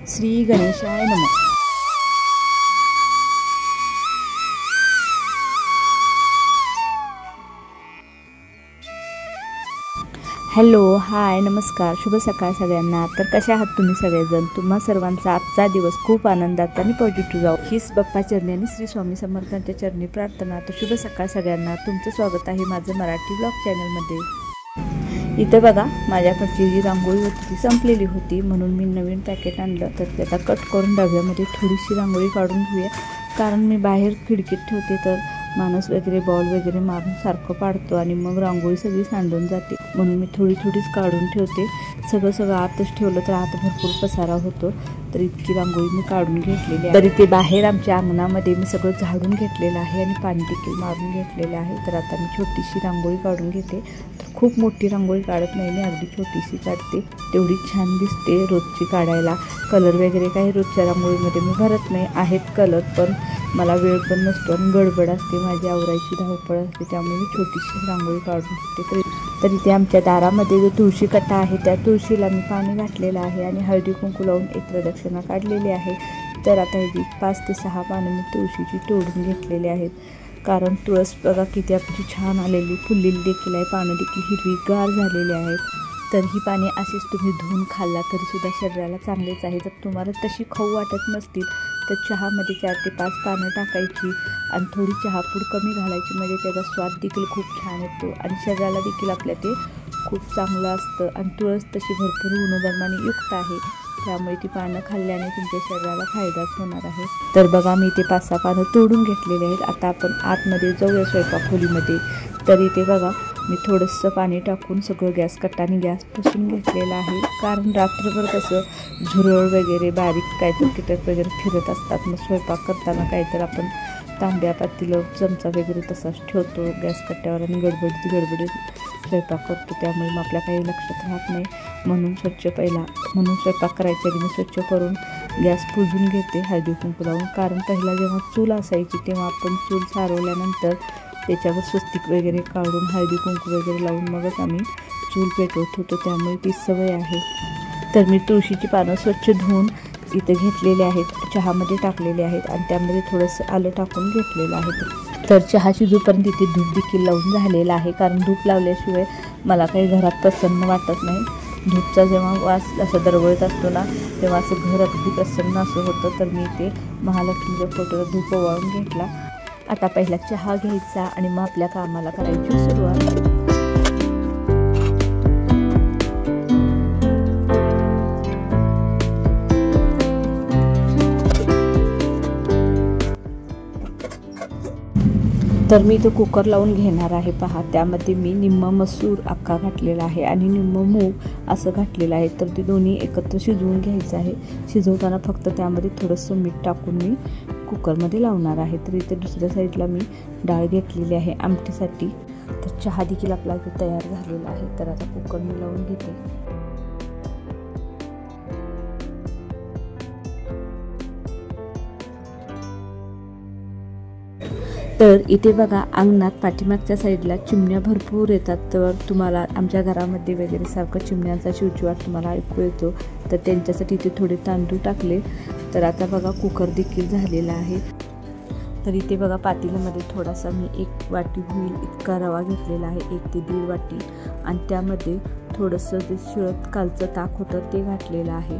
श्री गणेशाय नमः। हॅलो, हाय, नमस्कार, शुभ सकाळ सगळ्यांना। तर कशा आहात तुम्ही सगळेजण? तुम्हा सर्वांचा आजचा दिवस खूप आनंदात आणि पॉझिटिव्ह जाओ हीच बाप्पा चरणी आणि श्री स्वामी समर्थांच्या चरणी प्रार्थना। तर शुभ सकाळ सगळ्यांना, तुमचं स्वागत आहे माझं मराठी ब्लॉग चॅनलमध्ये। इथे बघा, माझ्याकडची जी रांगोळी होती ती संपलेली होती, म्हणून मी नवीन पॅकेट आणलं। तर त्याला कट करून डब्यामध्ये थोडीशी रांगोळी काढून घेऊया, कारण मी बाहेर खिडकीत ठेवते तर माणूस वगैरे बॉल वगैरे मारून सारखं पाडतो आणि मग रांगोळी सगळी सांडून जाते, म्हणून मी थोडीच काढून ठेवते। सगळं आतच ठेवलं तर आत भरपूर पसारा होतो। तर इतकी रांगोळी मी काढून घेतलेली आहे। तरी ते बाहेर आमच्या अंगणामध्ये मी सगळं झाडून घेतलेलं आहे आणि पाणी देखील मारून घेतलेलं आहे। तर आता मी छोटीशी रांगोळी काढून घेते। तर खूप मोठी रांगोळी काढत नाही, मी अगदी छोटीशी काढते, तेवढी छान दिसते रोजची काढायला। कलर वगैरे काही रोजच्या रांगोळीमध्ये मी भरत नाही, आहेत कलर, पण मला वेळ पण नसतो आणि गडबड असते, माझी आवरायची धावपळ असते, त्यामुळे मी छोटीशी रांगोळी काढून घेते। तरी ते आमच्या दारामध्ये जो तुळशी कट्टा आहे त्या तुळशीला मी पाणी घातलेलं आहे आणि हळदी कुंकू लावून एक प्रदक्षिणा काढलेली आहे। तर आता ही 5 ते 6 पानं मी तुळशीची तोडून घेतलेली आहेत, कारण तुळस बघा किती आपली छान आलेली, फुललेली देखील आहे, पानं देखील हिरवीगार झालेली आहेत। तर ही पाने अशीच तुम्ही धुवून खाल्ला तरीसुद्धा शरीराला चांगलेच आहे। जर तुम्हाला तशी खाऊ वाटत नसतील तर चहामध्ये 4 ते 5 पानं टाकायची आणि थोडी चहापूड कमी घालायची, म्हणजे त्याचा स्वाद देखील खूप छान येतो आणि शरीराला देखील आपल्या ते खूप चांगलं असतं। आणि तुळस तशी भरपूर गुणधर्माने युक्त आहे, त्यामुळे ती पानं खाल्ल्याने तुमच्या शरीराला फायदाच होणार आहे। तर बघा, मी ते 5-6 पानं तोडून घेतलेले आहेत। आता आपण आतमध्ये जाऊया स्वयंपाकखोलीमध्ये। तर इथे बघा, मी थोडंसं पाणी टाकून सगळं गॅस कट्टाने गॅस पुसून घेतलेला आहे, कारण रात्रभर कसं झुरळ वगैरे बारीक काहीतरी कीटक वगैरे फिरत असतात, मग स्वयंपाक करताना काहीतरी आपण तांब्या पातेलं चमचा वगैरे तसाच ठेवतो गॅस कट्ट्यावर आणि गडबडीत स्वयंपाक करतो, त्यामुळे मग आपल्या काही लक्षात राहत नाही। म्हणून स्वयंपाक करायच्या आधी मी स्वच्छ करून गॅस पुसून घेते हळदी कुंकू लावून, कारण पहिला जेव्हा चूल असायची तेव्हा आपण चूल सारवल्यानंतर त्याच्यावर स्वस्तिक वगैरे काढून हळदी कुंकू वगैरे लावून मगच आम्ही चूल पेटवत होतो, त्यामुळे ती सवय आहे। तर मी तुळशीची पानं स्वच्छ धुवून इथे घेतलेले आहेत, चहामध्ये टाकलेले आहेत आणि त्यामध्ये थोडंसं आलं टाकून घेतलेलं आहे। तर चहा शिजूपर्यंत इथे धूप देखील लावून झालेला आहे, कारण धूप लावल्याशिवाय मला काही घरात प्रसन्न वाटत नाही। धूपचा जेव्हा वास असं दरवळत असतो ना, तेव्हा असं घर अगदी प्रसन्न असं होतं। तर मी इथे महालक्ष्मीच्या फोटोला धूप ओवाळून घेतला। आता पहिला चहा घ्यायचा आणि मग आपल्या कामाला करायची सुरुवात। तर मी तो कुकर लावून घेणार आहे पहा, त्यामध्ये मी निम्मा मसूर अख्खा घातलेला आहे आणि निम्मा मूग असं घातलेलं आहे। तर ते दोन्ही एकत्र शिजवून घ्यायचं आहे। शिजवताना फक्त त्यामध्ये थोडंसं मीठ टाकून मी कुकरमध्ये लावणार आहे। तर इथे दुसऱ्या साईडला मी डाळ घेतलेली आहे आमटीसाठी। तर चहा देखील आपला इथे तयार झालेला आहे। तर आता कुकर मी लावून घेते। तर इथे बघा, अंगणात पाठीमागच्या साईडला चिमण्या भरपूर येतात, तर तुम्हाला आमच्या घरामध्ये वगैरे सारखं चिमण्यांचा चिवचिवाट तुम्हाला ऐकू येतो, तर त्यांच्यासाठी इथे थोडे तांदूळ टाकले। तर आता बघा, कुकर देखील झालेला आहे। तर इथे बघा, पातेल्यामध्ये थोडासा मी 1 वाटी होईल इतका रवा घेतलेला आहे, 1 ते 1.5 वाटी, आणि त्यामध्ये थोडंसं जे शिळत कालचं ताक होतं ते घातलेलं आहे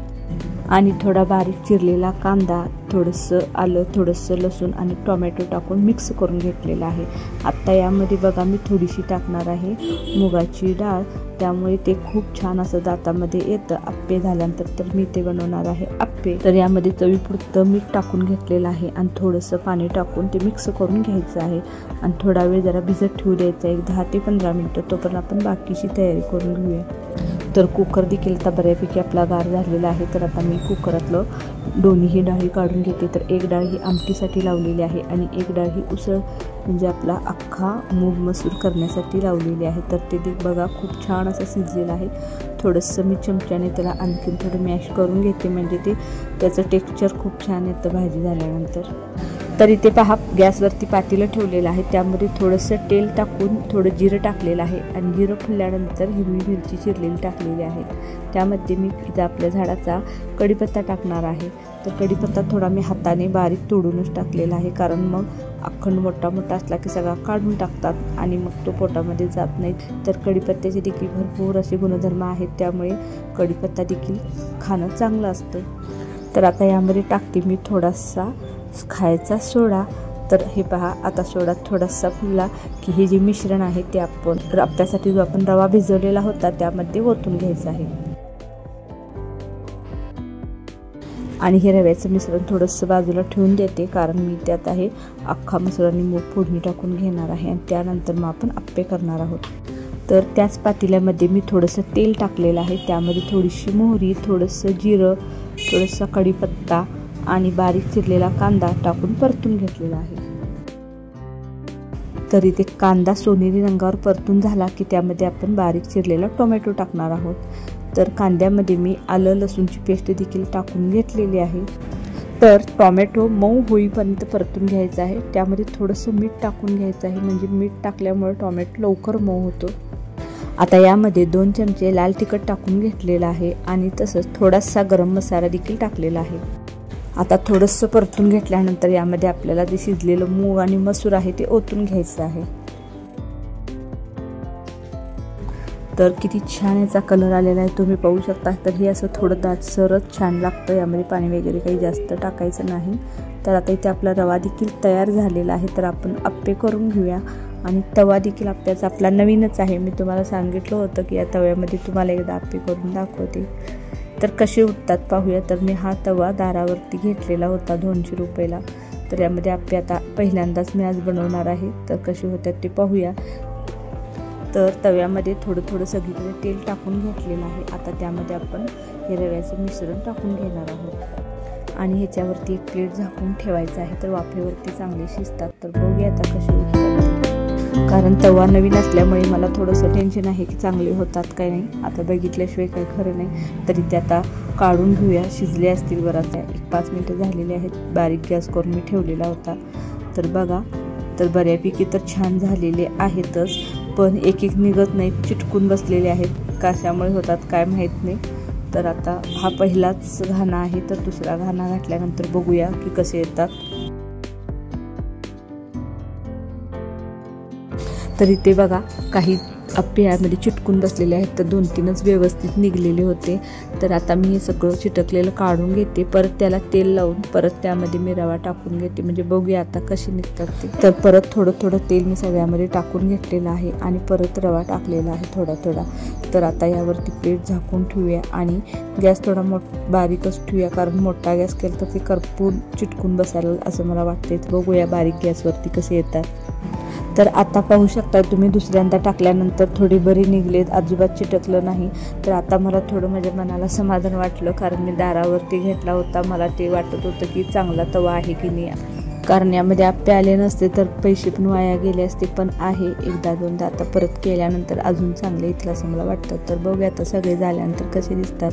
आणि थोडा बारीक चिरलेला कांदा, थोडंसं आलं, थोडंसं लसूण आणि टोमॅटो टाकून मिक्स करून घेतलेलं आहे। आत्ता यामध्ये बघा मी थोडीशी टाकणार आहे मुगाची डाळ, त्यामुळे ते खूप छान असं दातामध्ये येतं आप्पे झाल्यानंतर। तर मी ते बनवणार आहे आप्पे। तर यामध्ये चवीपुरतं मीठ टाकून घेतलेलं आहे आणि थोडंसं पाणी टाकून ते मिक्स करून घ्यायचं आहे आणि थोडा वेळ जरा भिजत ठेवू द्यायचं, एक 10 ते 15 मिनटं, तोपर्यंत आपण बाकीची तयारी करून घेऊया। तर कुकर देखील आता बऱ्यापैकी आपला गार झालेला आहे। तर आता मी कुकरातलं दोन्ही डाळी काढून घेते। तर एक डाळ ही आमटीसाठी लावलेली आहे आणि एक डाळ ही उसळ म्हणजे आपला अख्खा मूग मसूर करण्यासाठी लावलेली आहे। तर ते बघा खूप छान असं शिजलेलं आहे। थोडंसं मी चमच्याने त्याला आणखीन थोडं मॅश करून घेते, म्हणजे त्याचं टेक्स्चर खूप छान येतं भाजी झाल्यानंतर। तर इथे पहा गॅसवरती पातेलं ठेवलेलं आहे, त्यामध्ये थोडंसं तेल टाकून थोडं जिरं टाकलेलं आहे आणि जिरं फुलल्यानंतर हिरवी मिरची चिरलेली टाकलेली आहे. त्यामध्ये मी इथं आपल्या झाडाचा कढीपत्ता टाकणार आहे. तर कढीपत्ता थोडा मी हाताने बारीक तोडूनच टाकलेला आहे, कारण मग अखंड मोठा मोठा असला की सगळा काढून टाकतात आणि मग तो पोटामध्ये जात नाही. तर कढीपत्त्याचे देखील भरपूर असे गुणधर्म आहेत, त्यामुळे कढीपत्ता देखील खाणं चांगलं असतं. तर आता यामध्ये टाकते मी थोडासा खायचा सोडा. तर हे पहा, आता सोडा थोडासा फुलला की हे जे मिश्रण आहे ते आपण आपल्यासाठी जो आपण रवा भिजवलेला होता त्यामध्ये ओतून घ्यायचं आहे. आणि हे रव्याचं मिश्रण थोडंसं बाजूला ठेवून देते, कारण मी त्यात आहे अख्खा मसूर आणि मूग फोडणी टाकून घेणार आहे आणि त्यानंतर मग आपण आप्पे करणार आहोत. तर त्याच पातेल्यामध्ये मी थोडंसं तेल टाकलेलं आहे, त्यामध्ये थोडीशी मोहरी, थोडंसं जिरं, थोडासा कढीपत्ता आणि बारीक चिरलेला कांदा टाकून परतून घेतलेला आहे. तर इथे कांदा सोनेरी रंगावर परतून झाला की त्यामध्ये आपण बारीक चिरलेला टोमॅटो टाकणार आहोत. तर कांद्यामध्ये मी आलं लसूणची पेस्ट देखील टाकून घेतलेली आहे. तर टोमॅटो मऊ होईपर्यंत परतून घ्यायचं आहे. त्यामध्ये थोडंसं मीठ टाकून घ्यायचं आहे, म्हणजे मीठ टाकल्यामुळे टोमॅटो लवकर मऊ होतो. आता यामध्ये 2 चमचे लाल तिखट टाकून घेतलेलं आहे आणि तसंच थोडासा गरम मसाला देखील टाकलेला आहे. आता थोडंसं परतून घेतल्यानंतर यामध्ये आपल्याला जे शिजलेलं मूग आणि मसूर आहे ते ओतून घ्यायचं आहे. तर किती छान याचा कलर आलेला आहे, तुम्ही पाहू शकता. तर हे असं थोडं दाटसरच छान लागतं, यामध्ये पाणी वगैरे काही जास्त टाकायचं नाही. तर आता इथे आपला रवा देखील तयार झालेला आहे. तर आपण आप्पे करून घेऊया. आणि तवा देखील आप्प्याचा आपला नवीनच आहे, मी तुम्हाला सांगितलं होतं की या तव्यामध्ये तुम्हाला एकदा आप्पे करून दाखवते. तर कसे उठतात पाहूया. तर मी हा तवा दारावरती घेतलेला होता 200 रुपयाला. तर यामध्ये आप्पे आता पहिल्यांदाच मी आज बनवणार आहे, तर कसे होतात ते पाहूया. तर तव्यामध्ये थोडं थोडं सगळीकडे तेल टाकून घेतलेलं आहे. आता त्यामध्ये आपण हे रव्याचं मिश्रण टाकून घेणार आहोत आणि ह्याच्यावरती एक प्लेट झाकून ठेवायचं आहे. तर वाफेवरती चांगले शिजतात. तर बघूया आता कसे उठतात, कारण तवा नवीन असल्यामुळे मला थोडंसं टेन्शन आहे की चांगले होतात काय नाही. आता बघितल्याशिवाय काही खरं नाही. तरी ते आता काढून घेऊया. शिजले असतील बराच, 1-5 मिनटं झालेले आहेत. बारीक गॅस करून मी ठेवलेला होता. तर बघा, तर बऱ्यापैकी तर छान झालेले आहेतच, पण एक एक निघत नाहीत, चिटकून बसलेले आहेत. कशामुळे होतात काय माहीत नाही. तर आता हा पहिलाच घाणा आहे, तर दुसरा घाणा घातल्यानंतर बघूया की कसे येतात. तर इथे बघा, काही आप्पे यामध्ये चिटकून बसलेले आहेत, तर 2-3च व्यवस्थित निघलेले होते. तर आता मी हे सगळं चिटकलेलं काढून घेते. परत त्याला तेल लावून परत त्यामध्ये मी रवा टाकून घेते, म्हणजे बघूया आता कसे निघतात ते. तर परत थोडं थोडं तेल मी सगळ्यामध्ये टाकून घेतलेलं आहे आणि परत रवा टाकलेला आहे थोडा थोडा. तर आता यावरती प्लेट झाकून ठेवूया आणि गॅस थोडा बारीकच ठेवूया, कारण मोठा गॅस केला तर ते करपून चिटकून बसायला असं मला वाटते. बघूया बारीक गॅसवरती कसे येतात. तर आता पाहू शकता तुम्ही, दुसऱ्यांदा टाकल्यानंतर थोडी बरी निघलेत, अजिबात चिटकलं नाही. तर आता मला थोडं माझ्या मनाला समाधान वाटलं, कारण मी दारावरती घेतला होता. मला ते वाटत होतं की चांगला तवा आहे की नाही, कारण यामध्ये आप्पे आले नसते तर पैसे पण वाया गेले असते. पण आहे, 1-2दा आता परत केल्यानंतर अजून चांगले येतील असं मला वाटतं. तर बघूया आता सगळे झाल्यानंतर कसे दिसतात.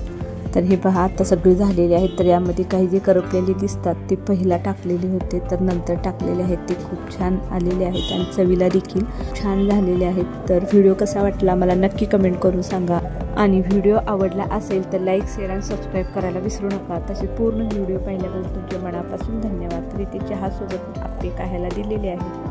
तर हे पहा, आता सगळे झालेले आहेत. तर यामध्ये काही जे करपलेले दिसतात ते पहिला टाकलेले होते, तर नंतर टाकलेले आहेत ते खूप छान आलेले आहेत आणि चवीला देखील छान झालेले आहेत. तर व्हिडिओ कसा वाटला मला नक्की कमेंट करून सांगा. आणि व्हिडिओ आवडला असेल तर लाईक, शेअर आणि सबस्क्राईब करायला विसरू नका. तसे पूर्ण व्हिडिओ पाहिल्याबद्दल तुमच्या मनापासून धन्यवाद. तर इथे चहासोबत आप्पे खायला दिलेले आहेत.